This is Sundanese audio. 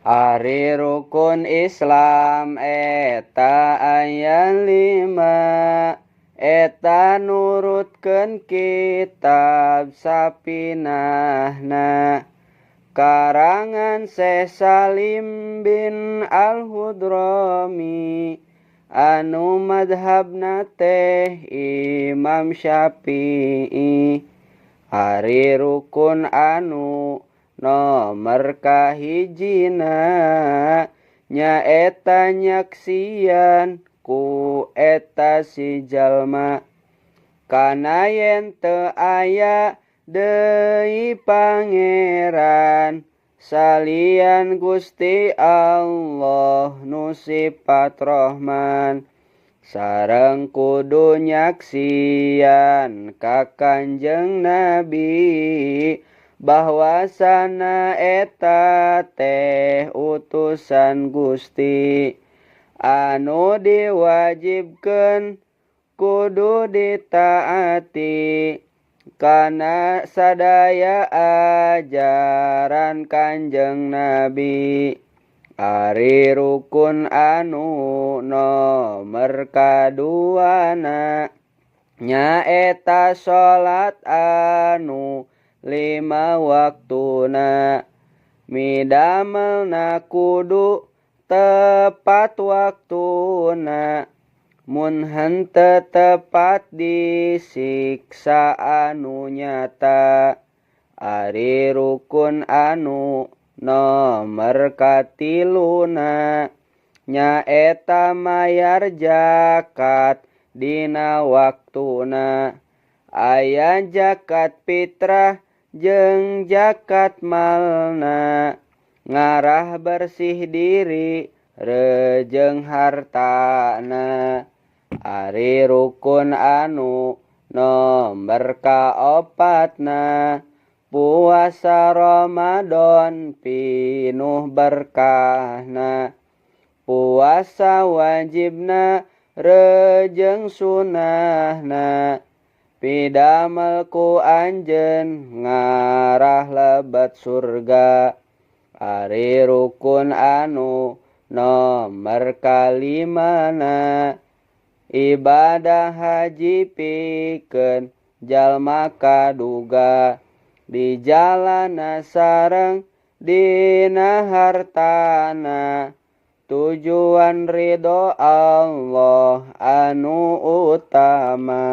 Ari rukun Islam eta aya 5, eta nurutkeun kitab sapinahna. Karangan Syekh Salim bin Al-Hudrami, anu madhabna teh Imam Syafi'i. Ari rukun anu nomer kahijina nyaeta nyaksian ku eta si jalma, kana yen teu aya deui pangeran salian Gusti Allah nu sifat Rahman, sareng kudu nyaksian ka Kanjeng Nabi bahwasana eta teh utusan Gusti anu diwajibkeun kudu ditaati kana sadaya ajaran Kanjeng Nabi. Ari rukun anu nomer kaduana nyaeta salat anu 5 waktuna, midamelna kudu tepat waktuna, mun henteu tepat disiksa anu nyata. Ari rukun anu nomer katiluna nyaeta mayar zakat dina waktuna. Aya zakat fitrah jeung zakat malna, ngarah bersih diri reujeng hartana. Ari rukun anu nomer kaopatna puasa Ramadan pinuh berkahna. Puasa wajibna reujeng sunahna, pidamel ku anjeun ngarah lebet surga. Ari rukun anu nomer kalimana ibadah haji pikeun jalma kaduga, di jalana sareng dina hartana, tujuan ridho Allah anu utama.